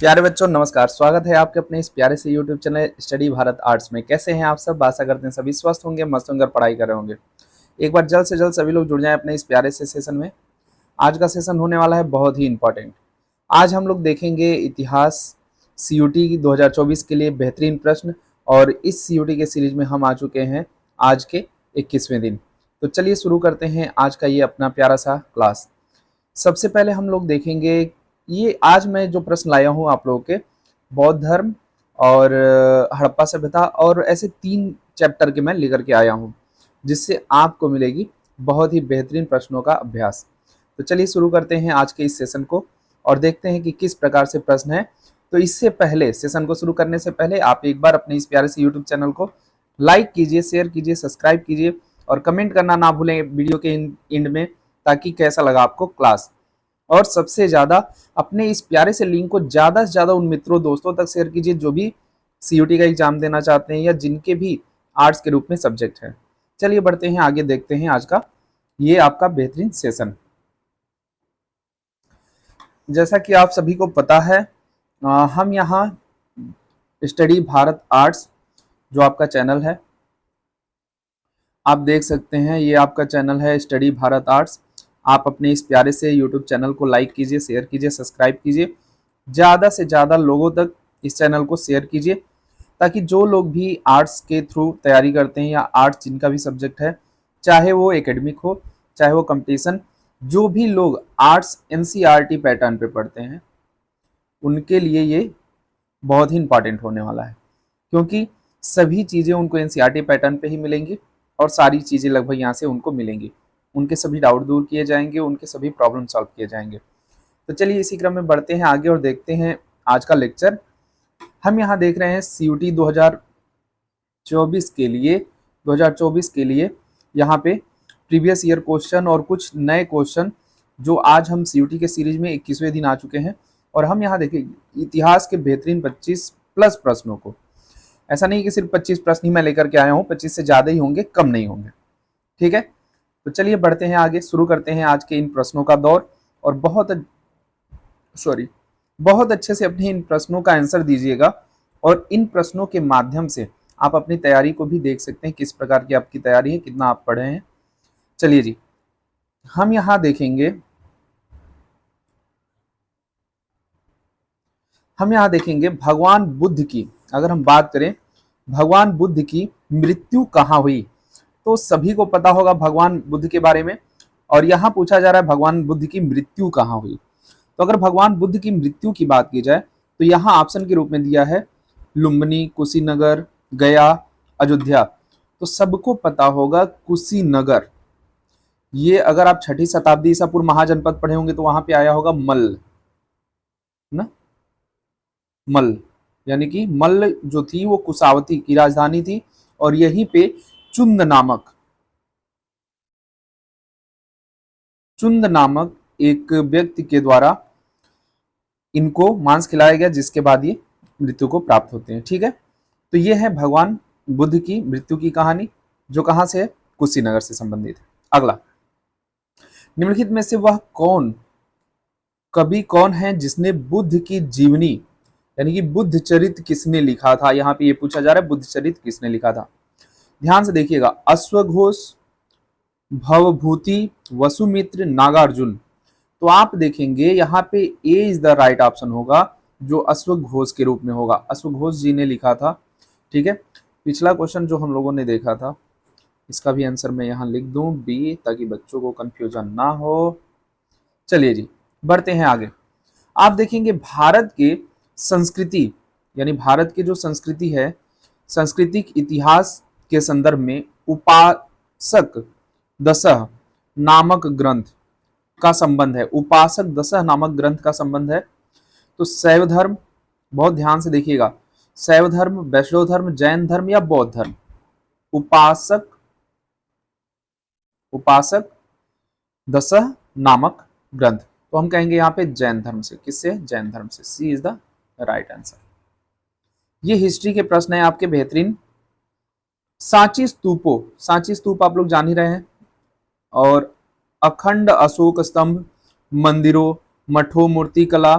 प्यारे बच्चों नमस्कार। स्वागत है आपके अपने इस प्यारे से YouTube channel study Bharat arts में। कैसे हैं आप सब? आशा करते हैं सभी स्वस्थ होंगे, मस्त होंगे और पढ़ाई कर रहे होंगे। एक बार जल्द से जल्द सभी लोग जुड़ जाएं अपने इस प्यारे से सेशन में। आज का सेशन होने वाला है बहुत ही इंपॉर्टेंट। आज हम लोग देखेंगे इतिहास CUT 2024 के लिए बेहतरीन प्रश्न, और इस CUT के सीरीज में हम आ चुके हैं आज के 21वें दिन। तो चलिए शुरू करते हैं आज का ये अपना प्यारा सा क्लास। सबसे पहले हम लोग देखेंगे, ये आज मैं जो प्रश्न लाया हूँ आप लोगों के बौद्ध धर्म और हड़प्पा सभ्यता, और ऐसे 3 चैप्टर के मैं लेकर के आया हूँ, जिससे आपको मिलेगी बहुत ही बेहतरीन प्रश्नों का अभ्यास। तो चलिए शुरू करते हैं आज के इस सेशन को और देखते हैं कि किस प्रकार से प्रश्न है। तो इससे पहले, सेशन को शुरू करने से पहले आप एक बार अपने इस प्यारे से यूट्यूब चैनल को लाइक कीजिए, शेयर कीजिए, सब्सक्राइब कीजिए और कमेंट करना ना भूलें वीडियो के एंड में, ताकि कैसा लगा आपको क्लास। और सबसे ज़्यादा अपने इस प्यारे से लिंक को ज़्यादा से ज़्यादा उन मित्रों दोस्तों तक शेयर कीजिए जो भी CUT का एग्जाम देना चाहते हैं या जिनके भी आर्ट्स के रूप में सब्जेक्ट है। चलिए बढ़ते हैं आगे, देखते हैं आज का ये आपका बेहतरीन सेशन। जैसा कि आप सभी को पता है, हम यहाँ स्टडी भारत आर्ट्स जो आपका चैनल है, आप देख सकते हैं ये आपका चैनल है स्टडी भारत आर्ट्स। आप अपने इस प्यारे से यूट्यूब चैनल को लाइक कीजिए, शेयर कीजिए, सब्सक्राइब कीजिए, ज़्यादा से ज़्यादा लोगों तक इस चैनल को शेयर कीजिए, ताकि जो लोग भी आर्ट्स के थ्रू तैयारी करते हैं या आर्ट्स जिनका भी सब्जेक्ट है, चाहे वो एकेडमिक हो चाहे वो कंपटीशन, जो भी लोग आर्ट्स NCERT पैटर्न पे पढ़ते हैं उनके लिए ये बहुत ही इंपॉर्टेंट होने वाला है, क्योंकि सभी चीज़ें उनको NCERT पैटर्न पे ही मिलेंगी और सारी चीज़ें लगभग यहाँ से उनको मिलेंगी। उनके सभी डाउट दूर किए जाएंगे, उनके सभी प्रॉब्लम सॉल्व किए जाएंगे। तो चलिए इसी क्रम में बढ़ते हैं आगे और देखते हैं आज का लेक्चर। हम यहाँ देख रहे हैं CUT 2024 के लिए यहाँ पे प्रीवियस ईयर क्वेश्चन और कुछ नए क्वेश्चन जो आज हम CUT के सीरीज में 21वें दिन आ चुके हैं। और हम यहाँ देखेंगे इतिहास के बेहतरीन 25 प्लस प्रश्नों को। ऐसा नहीं कि सिर्फ 25 प्रश्न ही मैं लेकर के आया हूँ, 25 से ज़्यादा ही होंगे, कम नहीं होंगे। ठीक है, तो चलिए बढ़ते हैं आगे, शुरू करते हैं आज के इन प्रश्नों का दौर। और बहुत अच्छे से अपने इन प्रश्नों का आंसर दीजिएगा, और इन प्रश्नों के माध्यम से आप अपनी तैयारी को भी देख सकते हैं, किस प्रकार की आपकी तैयारी है, कितना आप पढ़े हैं। चलिए जी, हम यहाँ देखेंगे भगवान बुद्ध की, अगर हम बात करें भगवान बुद्ध की मृत्यु कहाँ हुई, तो सभी को पता होगा भगवान बुद्ध के बारे में। और यहाँ पूछा जा रहा है भगवान बुद्ध की मृत्यु कहाँ हुई। तो अगर भगवान बुद्ध की मृत्यु की बात की जाए तो यहाँ ऑप्शन के रूप में दिया है लुम्बिनी, कुशीनगर, गया, अयोध्या। तो सबको पता होगा कुशीनगर। ये अगर आप 6ठी शताब्दी ईसा पूर्व महाजनपद पढ़े होंगे तो वहां पे आया होगा मल्ल, ना, मल्ल, यानी कि मल्ल जो थी वो कुशावती की राजधानी थी, और यहीं पे चुंद नामक एक व्यक्ति के द्वारा इनको मांस खिलाया गया, जिसके बाद ये मृत्यु को प्राप्त होते हैं। ठीक है, तो ये है भगवान बुद्ध की मृत्यु की कहानी, जो कहां से है, कुशीनगर से संबंधित है। अगला, निम्नलिखित में से वह कवि कौन है जिसने बुद्ध की जीवनी यानी कि बुद्ध चरित किसने लिखा था। यहाँ पे ये पूछा जा रहा है बुद्ध चरित किसने लिखा था। ध्यान से देखिएगा, अश्वघोष, भवभूति, वसुमित्र, नागार्जुन। तो आप देखेंगे यहाँ पे ए इज द राइट ऑप्शन होगा, जो अश्वघोष के रूप में होगा, अश्वघोष जी ने लिखा था। ठीक है, पिछला क्वेश्चन जो हम लोगों ने देखा था, इसका भी आंसर मैं यहाँ लिख दूं बी, ताकि बच्चों को कंफ्यूजन ना हो। चलिए जी, बढ़ते हैं आगे। आप देखेंगे भारत के संस्कृति, यानी भारत की जो संस्कृति है, सांस्कृतिक इतिहास के संदर्भ में उपासक दशह नामक ग्रंथ का संबंध है। उपासक दशह नामक ग्रंथ का संबंध है। तो शैव धर्म, बहुत ध्यान से देखिएगा, शैव धर्म, वैष्णव धर्म, जैन धर्म या बौद्ध धर्म। उपासक दशह नामक ग्रंथ, तो हम कहेंगे यहाँ पे जैन धर्म से। किससे? जैन धर्म से। सी इज द राइट आंसर। ये हिस्ट्री के प्रश्न है आपके बेहतरीन। सांची स्तूप आप लोग जान ही रहे हैं, और अखंड अशोक स्तंभ, मंदिरों, मठों, मूर्ति कला,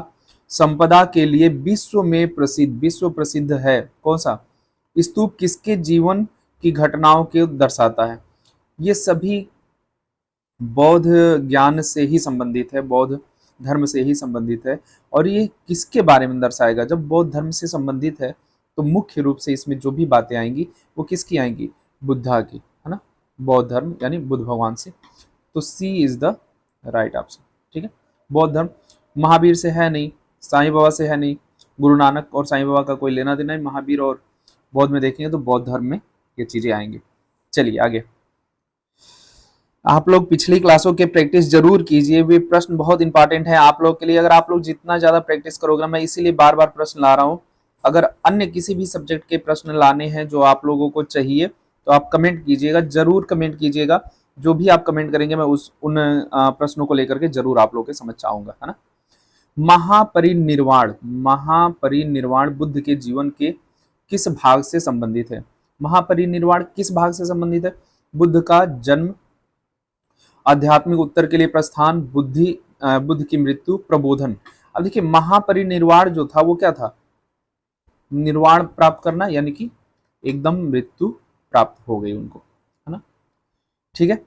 संपदा के लिए विश्व प्रसिद्ध है, कौन सा स्तूप किसके जीवन की घटनाओं को दर्शाता है? ये सभी बौद्ध ज्ञान से ही संबंधित है, बौद्ध धर्म से ही संबंधित है। और ये किसके बारे में दर्शाएगा? जब बौद्ध धर्म से संबंधित है तो मुख्य रूप से इसमें जो भी बातें आएंगी वो किसकी आएंगी? बुद्धा की, है ना, बौद्ध धर्म यानी बुद्ध भगवान से। तो सी इज द राइट ऑप्शन। ठीक है, बौद्ध धर्म महावीर से है नहीं, साईं बाबा से है नहीं, गुरु नानक और साईं बाबा का कोई लेना देना है महावीर और बौद्ध में देखेंगे तो बौद्ध धर्म में ये चीजें आएंगी। चलिए आगे, आप लोग पिछली क्लासों के प्रैक्टिस जरूर कीजिए, वे प्रश्न बहुत इंपॉर्टेंट है आप लोग के लिए। अगर आप लोग जितना ज्यादा प्रैक्टिस करोगे, मैं इसीलिए बार बार प्रश्न ला रहा हूँ। अगर अन्य किसी भी सब्जेक्ट के प्रश्न लाने हैं जो आप लोगों को चाहिए तो आप कमेंट कीजिएगा, जरूर कमेंट कीजिएगा। जो भी आप कमेंट करेंगे मैं उन प्रश्नों को लेकर के जरूर आप लोग के समझ आऊंगा, है ना। महापरिनिर्वाण बुद्ध के जीवन के किस भाग से संबंधित है? महापरिनिर्वाण किस भाग से संबंधित है? बुद्ध का जन्म, आध्यात्मिक उत्तर के लिए प्रस्थान, बुद्ध की मृत्यु, प्रबोधन। अब देखिए महापरिनिर्वाण जो था वो क्या था? निर्वाण प्राप्त करना, यानी कि एकदम मृत्यु प्राप्त हो गई उनको, है ना। ठीक है,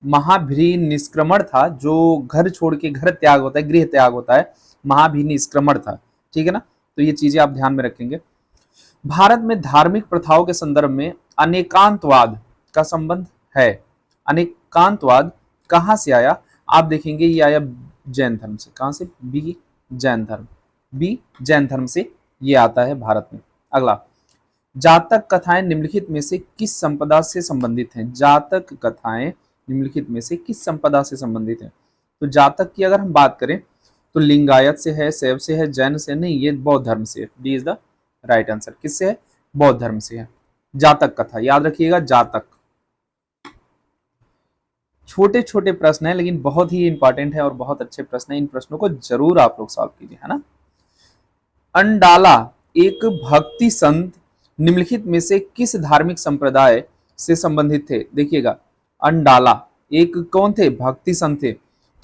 महाभिनिष्क्रमण था, जो घर छोड़ के घर त्याग होता है, गृह त्याग होता है, महाभिनिष्क्रमण था। ठीक है ना, तो ये चीजें आप ध्यान में रखेंगे। भारत में धार्मिक प्रथाओं के संदर्भ में अनेकांतवाद का संबंध है। अनेकांतवाद कहां से आया? आप देखेंगे ये आया जैन धर्म से। कहां से? बी जैन धर्म, बी जैन धर्म से ये आता है भारत में। अगला, जातक कथाएं निम्नलिखित में से किस संपदा से संबंधित हैं? जातक कथाएं निम्नलिखित में से किस संपदा से संबंधित हैं? तो जातक की अगर हम बात करें तो लिंगायत से है, शैव से है, जैन से नहीं, ये बौद्ध धर्म से है। D is the right answer. किससे है? बौद्ध धर्म से है। जातक कथा याद रखिएगा, जातक। छोटे छोटे प्रश्न है लेकिन बहुत ही इंपॉर्टेंट है और बहुत अच्छे प्रश्न है, इन प्रश्नों को जरूर आप लोग सॉल्व कीजिए, है ना। अंडाला एक भक्ति संत निम्नलिखित में से किस धार्मिक संप्रदाय से संबंधित थे? देखिएगा, अंडाला एक कौन थे? भक्ति संत थे।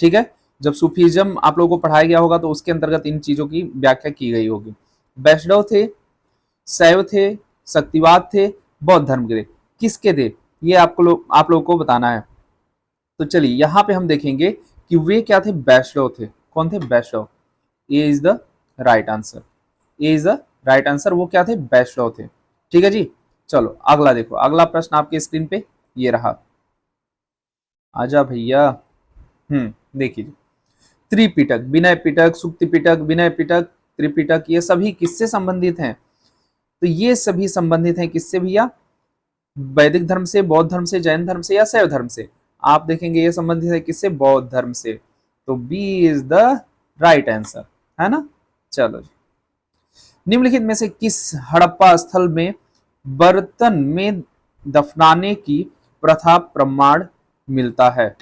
ठीक है, जब सूफीज्म आप लोगों को पढ़ाया गया होगा तो उसके अंतर्गत इन चीजों की व्याख्या की गई होगी। वैष्णव थे, शैव थे, शक्तिवाद थे, बौद्ध धर्म के थे, किसके थे? ये आप लोगों को बताना है। तो चलिए यहाँ पे हम देखेंगे कि वे क्या थे? वैष्णव थे। कौन थे? Vaishnav. A is the right answer. A is the right answer. वो क्या थे? वैष्णव थे। ठीक है जी, चलो अगला देखो। अगला प्रश्न आपके स्क्रीन पे ये रहा। आजा भैया। देखिए, त्रिपिटक, विनय पिटक, सुक्ति पिटक, विनय पिटक, त्रिपिटक, ये सभी किससे संबंधित हैं? तो ये सभी संबंधित हैं किससे भैया? वैदिक धर्म से, बौद्ध धर्म से, जैन धर्म से या शैव धर्म से? आप देखेंगे ये संबंधित है किससे? बौद्ध धर्म से। तो B is the right answer, है ना। चलो जी, निम्नलिखित में से किस हड़प्पा स्थल में बर्तन में दफनाने की प्रथा प्रमाण मिलता है?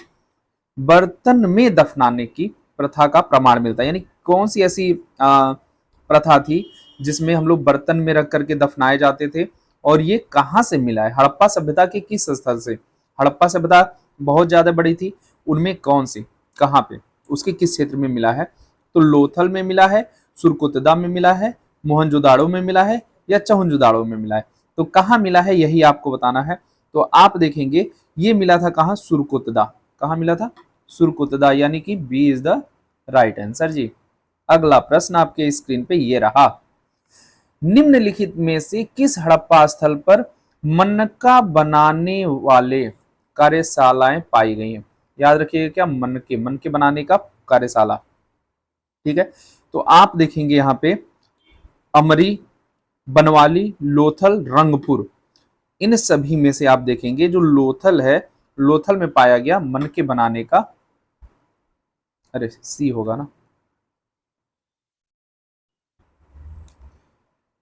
बर्तन में दफनाने की प्रथा का प्रमाण मिलता है, यानी कौन सी ऐसी प्रथा थी जिसमें हम लोग बर्तन में रख करके दफनाए जाते थे, और ये कहाँ से मिला है? हड़प्पा सभ्यता के किस स्थल से? हड़प्पा सभ्यता बहुत ज्यादा बड़ी थी, उनमें कौन सी, कहाँ पे, उसके किस क्षेत्र में मिला है? तो लोथल में मिला है, सुरकुतदा में मिला है, मोहनजोदाड़ो में मिला है, या चहुंजुदाड़ो में मिला है? तो कहाँ मिला है यही आपको बताना है। तो आप देखेंगे ये मिला था कहाँ? सुरकुतदा। कहाँ मिला था? सुरकुतदा, यानी कि B is the right answer जी। अगला प्रश्न आपके स्क्रीन पे ये रहा। निम्नलिखित में से किस हड़प्पा स्थल पर मनका बनाने वाले कार्यशालाएं पाई गई हैं? याद रखिएगा, क्या? मनके बनाने का कार्यशाला। ठीक है, तो आप देखेंगे यहाँ पे अमरी, बनवाली, लोथल, रंगपुर, इन सभी में से आप देखेंगे जो लोथल है, लोथल में पाया गया मनके बनाने का, अरे सी होगा ना,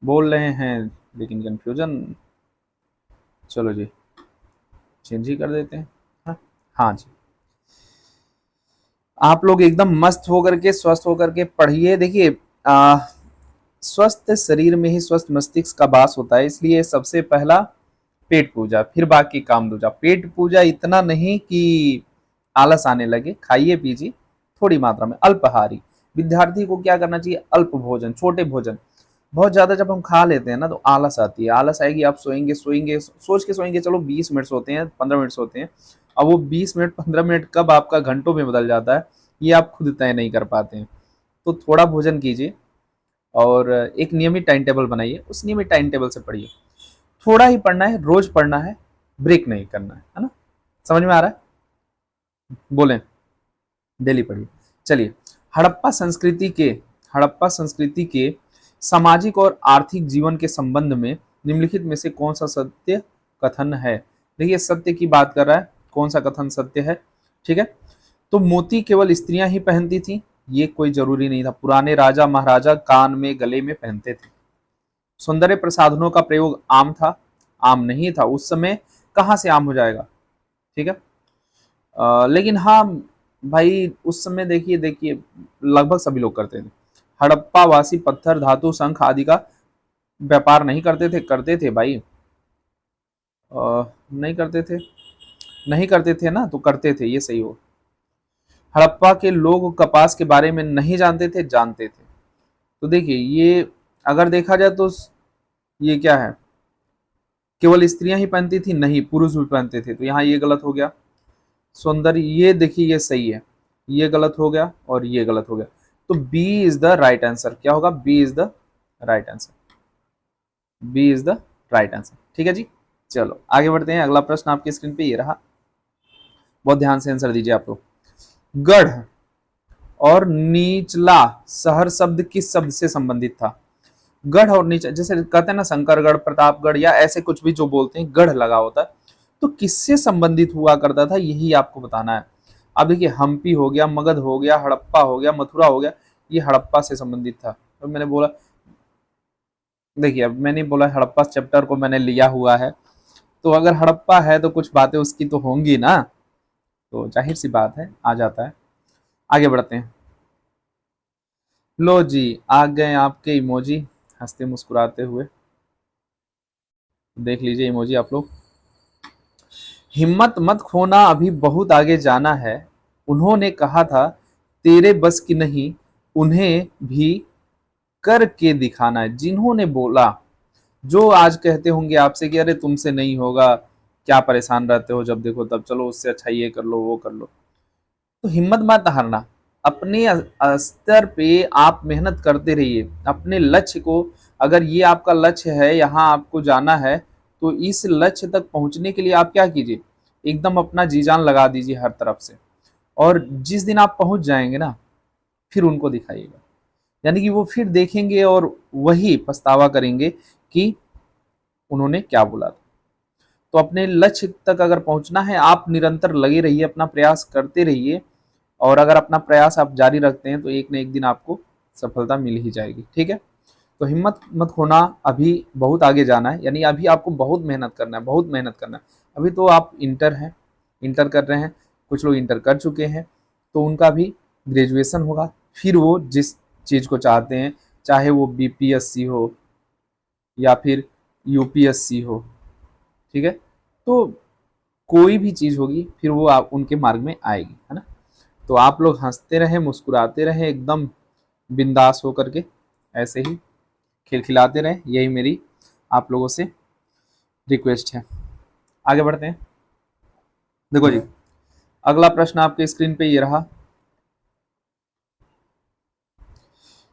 बोल रहे हैं लेकिन कंफ्यूजन। चलो जी, चेंज ही कर देते हैं। हाँ जी, आप लोग एकदम मस्त होकर के, स्वस्थ होकर के पढ़िए। देखिए, स्वस्थ शरीर में ही स्वस्थ मस्तिष्क का वास होता है, इसलिए सबसे पहला पेट पूजा, फिर बाकी काम दूजा। पेट पूजा इतना नहीं कि आलस आने लगे, खाइए पीजिए थोड़ी मात्रा में, अल्पाहारी, विद्यार्थी को क्या करना चाहिए, अल्प भोजन, छोटे भोजन। बहुत ज्यादा जब हम खा लेते हैं ना तो आलस आती है, आलस आएगी, आप सोएंगे सोएंगे सोच के सोएंगे चलो 20 मिनट सोते हैं, 15 मिनट सोते हैं। अब वो 20 मिनट 15 मिनट कब आपका घंटों में बदल जाता है, ये आप खुद तय नहीं कर पाते हैं। तो थोड़ा भोजन कीजिए और एक नियमित टाइम टेबल बनाइए, उस नियमित टाइम टेबल से पढ़िए। थोड़ा ही पढ़ना है, रोज पढ़ना है, ब्रेक नहीं करना है ना। समझ में आ रहा है, बोलें, डेली पढ़िए। चलिए, हड़प्पा संस्कृति के हड़प्पा संस्कृति के सामाजिक और आर्थिक जीवन के संबंध में निम्नलिखित में से कौन सा सत्य कथन है। देखिए, सत्य की बात कर रहा है, कौन सा कथन सत्य है, ठीक है। तो मोती केवल स्त्रियां ही पहनती थी, ये कोई जरूरी नहीं था, पुराने राजा महाराजा कान में गले में पहनते थे। सौंदर्य प्रसाधनों का प्रयोग आम था, आम नहीं था उस समय, कहाँ से आम हो जाएगा, ठीक है। लेकिन हाँ भाई, उस समय देखिए देखिए लगभग सभी लोग करते थे। हड़प्पा वासी पत्थर, धातु, शंख आदि का व्यापार नहीं करते थे भाई। नहीं करते थे, नहीं करते थे ना, तो करते थे, ये सही हो। हड़प्पा के लोग कपास के बारे में नहीं जानते थे, जानते थे। तो देखिए, ये अगर देखा जाए तो ये क्या है, केवल स्त्रियां ही पहनती थी, नहीं, पुरुष भी पहनते थे, तो यहाँ ये गलत हो गया। सौंदर्य, ये देखिए ये सही है, ये गलत हो गया और ये गलत हो गया। तो B is the right answer, क्या होगा, B is the right answer, B is the right answer, ठीक है जी। चलो आगे बढ़ते हैं, अगला प्रश्न आपकी स्क्रीन पे ये रहा, बहुत ध्यान से आंसर दीजिए आप लोग। गढ़ और नीचला शहर शब्द किस शब्द से संबंधित था। गढ़ और नीचा, जैसे कहते हैं ना शंकरगढ़, प्रतापगढ़ या ऐसे कुछ भी जो बोलते हैं, गढ़ लगा होता है, तो किससे संबंधित हुआ करता था, यही आपको बताना है। अब देखिए, हम्पी हो गया, मगध हो गया, हड़प्पा हो गया, मथुरा हो गया, ये हड़प्पा से संबंधित था। तो मैंने बोला, देखिए अब मैंने बोला हड़प्पा चैप्टर को मैंने लिया हुआ है, तो अगर हड़प्पा है तो कुछ बातें उसकी तो होंगी ना, तो जाहिर सी बात है आ जाता है। आगे बढ़ते हैं। लो जी, आ गए आपके इमोजी हंसते मुस्कुराते हुए, देख लीजिए इमोजी आप लोग। हिम्मत मत खोना, अभी बहुत आगे जाना है, उन्होंने कहा था तेरे बस की नहीं, उन्हें भी करके दिखाना है। जिन्होंने बोला, जो आज कहते होंगे आपसे कि अरे तुमसे नहीं होगा, क्या परेशान रहते हो, जब देखो तब, चलो उससे अच्छा ये कर लो वो कर लो, तो हिम्मत मत हारना। अपने स्तर पे आप मेहनत करते रहिए, अपने लक्ष्य को, अगर ये आपका लक्ष्य है, यहाँ आपको जाना है, तो इस लक्ष्य तक पहुंचने के लिए आप क्या कीजिए, एकदम अपना जी जान लगा दीजिए हर तरफ से। और जिस दिन आप पहुंच जाएंगे ना, फिर उनको दिखाइएगा, यानी कि वो फिर देखेंगे और वही पछतावा करेंगे कि उन्होंने क्या बोला था। तो अपने लक्ष्य तक अगर पहुंचना है, आप निरंतर लगे रहिए, अपना प्रयास करते रहिए, और अगर अपना प्रयास आप जारी रखते हैं तो एक न एक दिन आपको सफलता मिल ही जाएगी, ठीक है। तो हिम्मत मत खोना, अभी बहुत आगे जाना है, यानी अभी आपको बहुत मेहनत करना है, बहुत मेहनत करना है। अभी तो आप इंटर हैं, इंटर कर रहे हैं, कुछ लोग इंटर कर चुके हैं, तो उनका भी ग्रेजुएशन होगा, फिर वो जिस चीज़ को चाहते हैं, चाहे वो बीपीएससी हो या फिर यूपीएससी हो, ठीक है, तो कोई भी चीज़ होगी, फिर वो आप उनके मार्ग में आएगी, है ना। तो आप लोग हंसते रहें, मुस्कुराते रहें, एकदम बिंदास होकर के, ऐसे ही खिलखिलाते रहें, यही मेरी आप लोगों से रिक्वेस्ट है। आगे बढ़ते हैं। देखो जी, अगला प्रश्न आपके स्क्रीन पे ये रहा,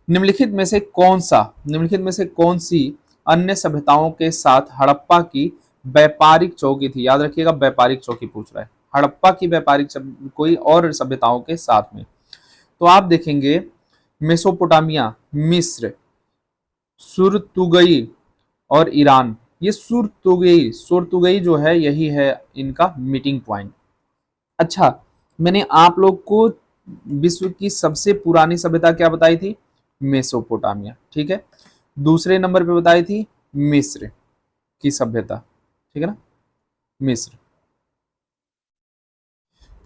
निम्नलिखित में से कौन सी अन्य सभ्यताओं के साथ हड़प्पा की व्यापारिक चौकी थी। याद रखिएगा, व्यापारिक चौकी पूछ रहा है, हड़प्पा की व्यापारिक कोई और सभ्यताओं के साथ में। तो आप देखेंगे, मेसोपोटामिया, मिस्र, सुरतुगई और ईरान। ये सुरतुगई जो है, यही है इनका मीटिंग पॉइंट। अच्छा, मैंने आप लोग को विश्व की सबसे पुरानी सभ्यता क्या बताई थी, मेसोपोटामिया, ठीक है। दूसरे नंबर पे बताई थी मिस्र की सभ्यता, ठीक है ना, मिस्र।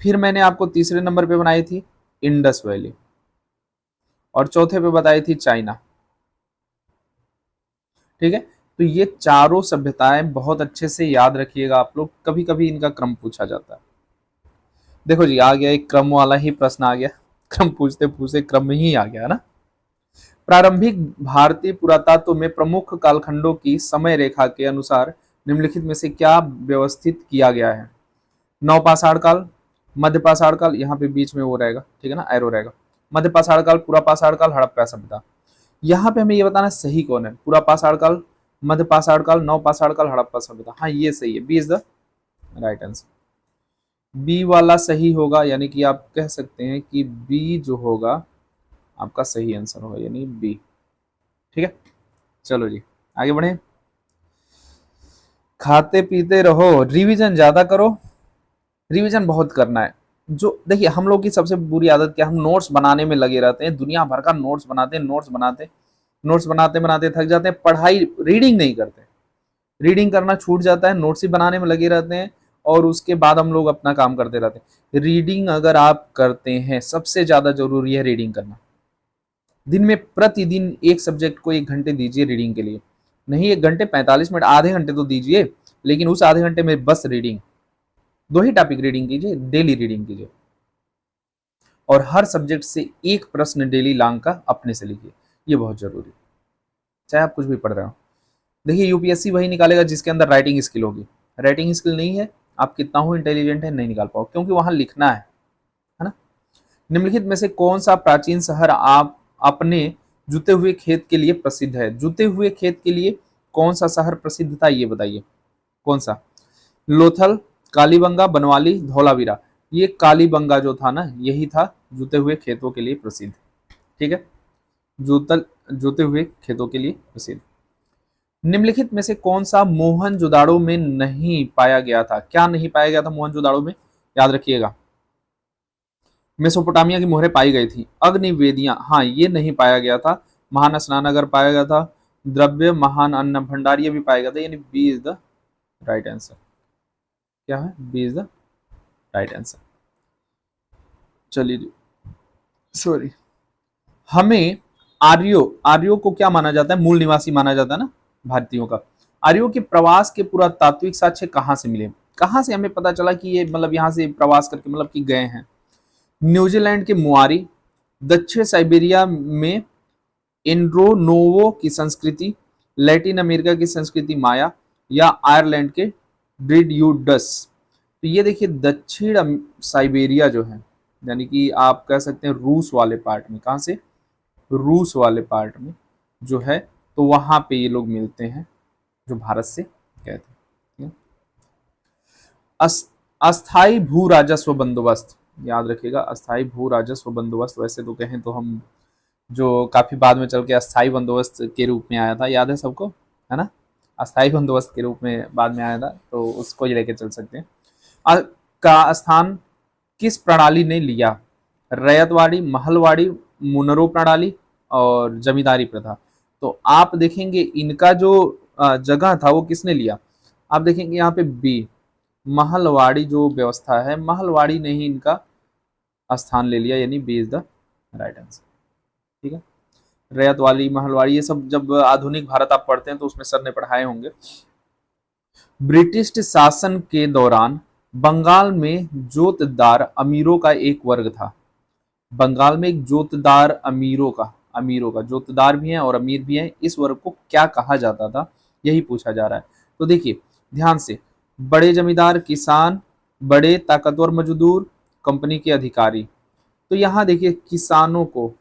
फिर मैंने आपको तीसरे नंबर पे बनाई थी इंडस वैली, और चौथे पे बताई थी चाइना, ठीक है। तो ये चारों सभ्यताएं बहुत अच्छे से याद रखिएगा आप लोग, कभी कभी इनका क्रम पूछा जाता है। देखो जी, आ गया एक क्रम वाला ही प्रश्न आ गया, क्रम पूछते पूछते क्रम में ही आ गया ना। प्रारंभिक भारतीय पुरातत्व में प्रमुख कालखंडों की समय रेखा के अनुसार निम्नलिखित में से क्या व्यवस्थित किया गया है? नवपाषाण काल, मध्य पाषाण काल, यहाँ पे बीच में वो रहेगा, ठीक है ना, एरो रहेगा। मध्य पाषाण काल, पूरा पाषाण काल, हड़प्पा सभ्यता। यहाँ पे हमें ये बताना सही कौन है, पूरा पाषाण काल, मध्य पाषाण काल, नव पाषाण काल, हड़प्पा सभ्यता। हाँ ये सही है, B is the right answer. B वाला सही होगा, यानी कि आप कह सकते हैं कि बी जो होगा आपका सही आंसर होगा, यानी बी। ठीक है, चलो जी आगे बढ़े। खाते पीते रहो, रिवीजन ज्यादा करो। रिवीजन बहुत करना है। जो देखिए हम लोग की सबसे बुरी आदत क्या, हम नोट्स बनाने में लगे रहते हैं, दुनिया भर का नोट्स बनाते हैं, नोट्स बनाते बनाते थक जाते हैं, पढ़ाई रीडिंग नहीं करते, रीडिंग करना छूट जाता है, नोट्स ही बनाने में लगे रहते हैं और उसके बाद हम लोग अपना काम करते रहते हैं। रीडिंग अगर आप करते हैं, सबसे ज्यादा जरूरी है रीडिंग करना। दिन में प्रतिदिन एक सब्जेक्ट को 1 घंटे दीजिए रीडिंग के लिए, नहीं 1 घंटे 45 मिनट, आधे घंटे तो दीजिए, लेकिन उस आधे घंटे में बस रीडिंग, 2 ही टॉपिक रीडिंग कीजिए, डेली रीडिंग कीजिए और हर सब्जेक्ट से एक प्रश्न डेली लॉन्ग का अपने से लिखिए, ये बहुत जरूरी है, चाहे आप कुछ भी पढ़ रहे हो। देखिए यूपीएससी वही निकालेगा जिसके अंदर राइटिंग स्किल होगी, राइटिंग स्किल नहीं है, आप कितना हो इंटेलिजेंट है नहीं निकाल पाओ, क्योंकि वहां लिखना है ना। निम्नलिखित में से कौन सा प्राचीन शहर आप अपने जुते हुए खेत के लिए प्रसिद्ध है? जुते हुए खेत के लिए कौन सा शहर प्रसिद्ध था, ये बताइए कौन सा? लोथल, कालीबंगा, बनवाली, धौलावीरा। ये कालीबंगा जो था ना, यही था जुते हुए खेतों के लिए प्रसिद्ध। ठीक है, जूतल जुते हुए खेतों के लिए प्रसिद्ध। निम्नलिखित में से कौन सा मोहनजोदाड़ो में नहीं पाया गया था? क्या नहीं पाया गया था मोहनजोदाड़ो में, याद रखिएगा। मेसोपोटामिया की मोहरें पाई गई थी, अग्नि वेदियां, हाँ ये नहीं पाया गया था। महान स्नानागार पाया गया था, द्रव्य महान अन्न भंडार ये भी पाया गया था, यानी B is the right answer. क्या है, B is the right answer. चलिए सॉरी, हमें आर्यों को क्या माना जाता है, मूल निवासी माना जाता है ना भारतीयों का। आर्यों के प्रवास के पुरातात्विक साक्ष्य कहाँ से मिले? कहाँ से हमें पता चला कि ये मतलब यहाँ से प्रवास करके मतलब कि गए हैं? न्यूजीलैंड के मुआरी, दक्षिण साइबेरिया में एंड्रोनोवो की संस्कृति, लैटिन अमेरिका की संस्कृति माया, या आयरलैंड के ड्रिड्यूडस। तो ये देखिए दक्षिण साइबेरिया जो है, यानी कि आप कह सकते हैं रूस वाले पार्ट में, कहाँ से, रूस वाले पार्ट में जो है, तो वहां पे ये लोग मिलते हैं जो भारत से गए थे। अस्थाई भू राजस्व बंदोबस्त, याद रखिएगा, अस्थाई भू राजस्व बंदोबस्त, वैसे तो कहें तो हम जो काफी बाद में चल के अस्थाई बंदोबस्त के रूप में आया था, याद है सबको, है ना, अस्थाई बंदोबस्त के रूप में बाद में आया था, तो उसको ही लेके चल सकते हैं। का स्थान किस प्रणाली ने लिया? रैयतवाड़ी, महलवाड़ी, मुनरो प्रणाली और जमींदारी प्रथा। तो आप देखेंगे इनका जो जगह था वो किसने लिया, आप देखेंगे यहाँ पे बी, महलवाड़ी जो व्यवस्था है, महलवाड़ी ने ही इनका स्थान ले लिया, यानी B is the right answer. ठीक है, रैयत वाली, महलवाड़ी, ये सब जब आधुनिक भारत आप पढ़ते हैं तो उसमें सर ने पढ़ाए होंगे। ब्रिटिश शासन के दौरान बंगाल में जोतदार अमीरों का एक वर्ग था। बंगाल में एक जोतदार अमीरों का जोतदार भी हैं और अमीर भी हैं, इस वर्ग को क्या कहा जाता था, यही पूछा जा रहा है। तो देखिए ध्यान से, बड़े जमींदार, किसान, बड़े ताकतवर मजदूर, कंपनी के अधिकारी। तो यहाँ देखिए किसानों को,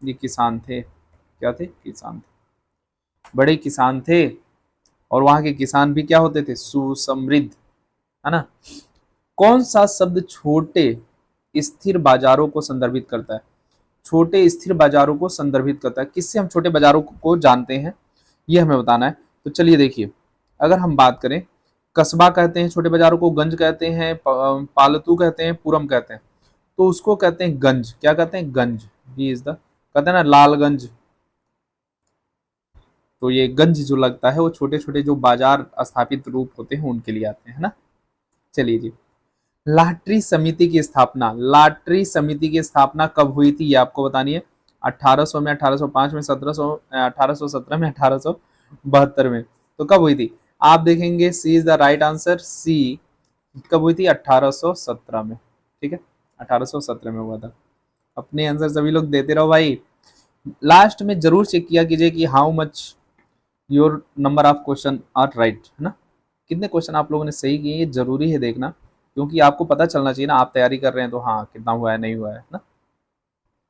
ये किसान थे, क्या थे, किसान थे, बड़े किसान थे, और वहां के किसान भी क्या होते थे, सुसमृद्ध, है ना। कौन सा शब्द छोटे स्थिर बाजारों को संदर्भित करता है? छोटे स्थिर बाजारों को संदर्भित करता है, किससे हम छोटे बाजारों को जानते हैं, ये हमें बताना है। तो चलिए देखिए, अगर हम बात करें, कस्बा कहते हैं छोटे बाजारों को, गंज कहते हैं, पालतू कहते हैं, पुरम कहते हैं, तो उसको कहते हैं गंज। क्या कहते हैं, गंज। ही इज द, कहते हैं ना लालगंज, तो ये गंज जो लगता है वो छोटे छोटे जो बाजार स्थापित रूप होते हैं उनके लिए आते हैं ना। चलिए जी, लाटरी समिति की स्थापना, लाटरी समिति की स्थापना कब हुई थी, ये आपको बतानी है। 1800 में, 1805 में, 1700, 1817 में, 1872 में। तो कब हुई थी, आप देखेंगे सी इज द राइट आंसर, सी कब हुई थी, 1817 में। ठीक है, 1817 में हुआ था। अपने आंसर सभी लोग देते रहो भाई। लास्ट में जरूर चेक किया कीजिए कि how much your number of question are right, है ना, कितने क्वेश्चन आप लोगों ने सही किए, ये जरूरी है देखना, क्योंकि आपको पता चलना चाहिए ना, आप तैयारी कर रहे हैं तो हाँ कितना हुआ है नहीं हुआ है ना।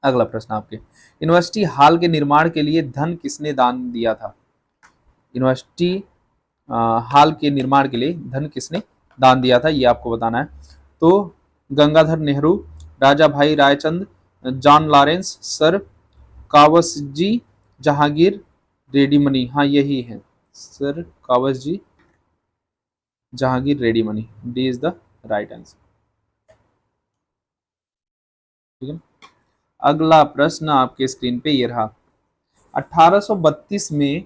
अगला प्रश्न आपके, यूनिवर्सिटी हॉल के निर्माण के लिए धन किसने दान दिया था? यूनिवर्सिटी हॉल के निर्माण के लिए धन किसने दान दिया था, ये आपको बताना है। तो Gangadhar Nehru, Raja Bhai Raychand, John Lawrence, sir Cowasji, Jehangir Readymoney, हाँ यही है sir Cowasji Jehangir Readymoney, D is the right answer. ठीक है, अगला प्रश्न आपके स्क्रीन पे ये रहा, 1832 में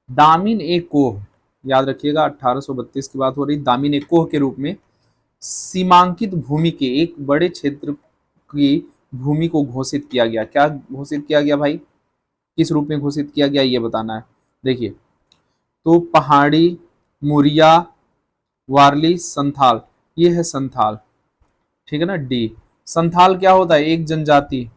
दामिन ए कोह, याद रखिएगा 1832 की बात हो रही, दामिन ए कोह के रूप में सीमांकित भूमि के एक बड़े क्षेत्र की भूमि को घोषित किया गया। क्या घोषित किया गया भाई, किस रूप में घोषित किया गया ये बताना है। देखिए, तो पहाड़ी, मुरिया, वारली, संथाल, ये है संथाल, ठीक है ना, डी। संथाल क्या होता है, एक जनजाति,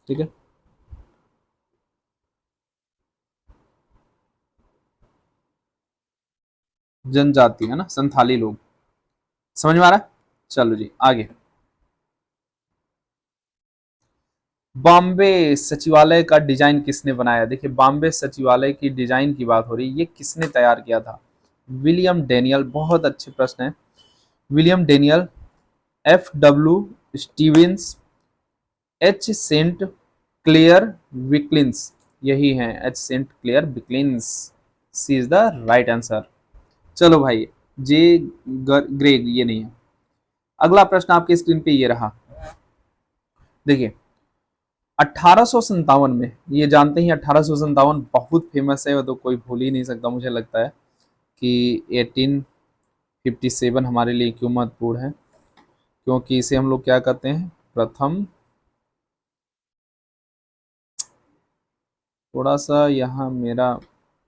ठीक है, जनजाति है ना, संथाली लोग, समझ में आ रहा है। चलो जी आगे, बॉम्बे सचिवालय का डिजाइन किसने बनाया? देखिए, बॉम्बे सचिवालय की डिजाइन की बात हो रही है, ये किसने तैयार किया था? विलियम डेनियल, बहुत अच्छे प्रश्न है। William Daniel, F W Stevens, H Saint Clair Wilkins, यही है H Saint Clair Wilkins, C is the right answer. चलो भाई, जे ग्रेग ये नहीं है। अगला प्रश्न आपके स्क्रीन पे ये रहा, देखिए 1857 में, ये जानते ही 1857 बहुत फेमस है, वो तो कोई भूल ही नहीं सकता, मुझे लगता है कि 1857 हमारे लिए क्यों महत्वपूर्ण है, क्योंकि इसे हम लोग क्या कहते हैं, प्रथम, थोड़ा सा यहाँ मेरा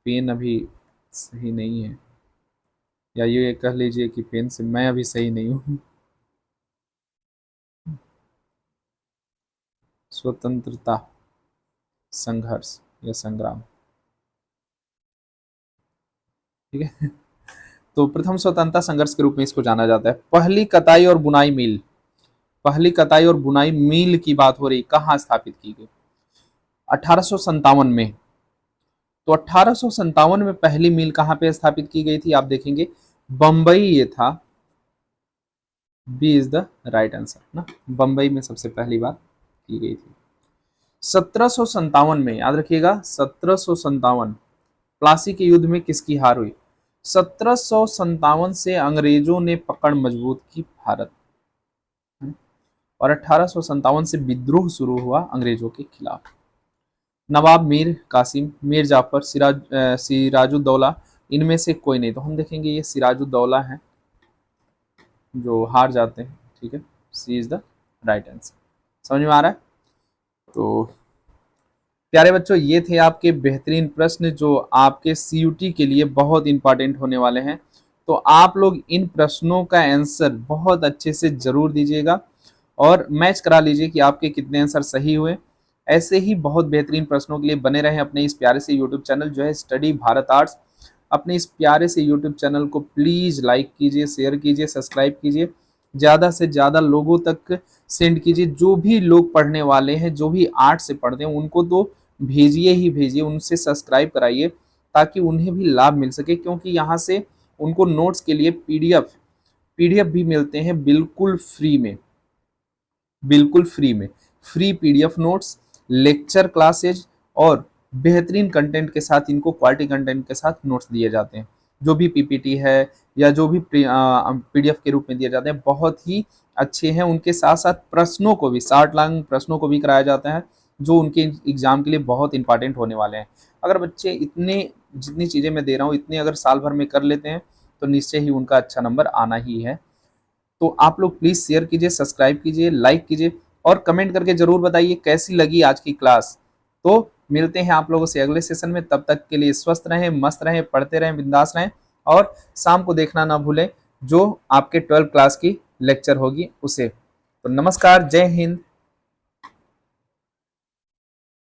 पेन अभी सही नहीं है, या ये कह लीजिए कि पेन से मैं अभी सही नहीं हूँ। स्वतंत्रता संघर्ष या संग्राम, ठीक है। तो प्रथम स्वतंत्रता संघर्ष के रूप में इसको जाना जाता है। पहली कताई और बुनाई मिल, पहली कताई और बुनाई मिल की बात हो रही, कहाँ स्थापित की गई? 1857 में। तो 1857 में पहली मिल कहाँ पे स्थापित की गई थी, आप देखेंगे बंबई ये था, B is the right answer ना, बंबई में सबसे पहली बार की गई थी। 1757 में, याद रखिएगा 1757, प्लासी के युद्ध में किसकी हार हुई? 1757 से अंग्रेजों ने पकड़ मजबूत की भारत, और 1857 से विद्रोह शुरू हुआ अंग्रेजों के खिलाफ। नवाब मीर कासिम, मीर जाफर, सिराजुद्दौला, इनमें से कोई नहीं, तो हम देखेंगे ये सिराजुद्दौला हैं जो हार जाते हैं, ठीक है, सी इज द राइट आंसर। समझ में आ रहा है। तो प्यारे बच्चों, ये थे आपके बेहतरीन प्रश्न जो आपके सीयूटी के लिए बहुत इंपॉर्टेंट होने वाले हैं। तो आप लोग इन प्रश्नों का आंसर बहुत अच्छे से जरूर दीजिएगा और मैच करा लीजिए कि आपके कितने आंसर सही हुए। ऐसे ही बहुत बेहतरीन प्रश्नों के लिए बने रहें अपने इस प्यारे से यूट्यूब चैनल जो है स्टडी भारत आर्ट्स। अपने इस प्यारे से यूट्यूब चैनल को प्लीज़ लाइक कीजिए, शेयर कीजिए, सब्सक्राइब कीजिए, ज़्यादा से ज़्यादा लोगों तक सेंड कीजिए। जो भी लोग पढ़ने वाले हैं, जो भी आर्ट से पढ़ते हैं, उनको तो भेजिए ही भेजिए, उनसे सब्सक्राइब कराइए ताकि उन्हें भी लाभ मिल सके, क्योंकि यहाँ से उनको नोट्स के लिए पीडीएफ भी मिलते हैं बिल्कुल फ्री में, बिल्कुल फ्री में, free PDF notes, lecture classes और बेहतरीन कंटेंट के साथ, इनको क्वालिटी कंटेंट के साथ नोट्स दिए जाते हैं। जो भी पीपीटी है या जो भी पीडीएफ के रूप में दिए जाते हैं बहुत ही अच्छे हैं। उनके साथ साथ प्रश्नों को भी, 60 लाख प्रश्नों को भी कराया जाता है जो उनके एग्जाम के लिए बहुत इंपॉर्टेंट होने वाले हैं। अगर बच्चे इतने, जितनी चीज़ें मैं दे रहा हूँ इतने अगर साल भर में कर लेते हैं तो निश्चय ही उनका अच्छा नंबर आना ही है। तो आप लोग प्लीज़ शेयर कीजिए, सब्सक्राइब कीजिए, लाइक कीजिए और कमेंट करके ज़रूर बताइए कैसी लगी आज की क्लास। तो मिलते हैं आप लोगों से अगले सेशन में, तब तक के लिए स्वस्थ रहें, मस्त रहें, पढ़ते रहें, बिंदास रहें और शाम को देखना ना भूलें जो आपके 12 क्लास की लेक्चर होगी उसे। तो नमस्कार, जय हिंद।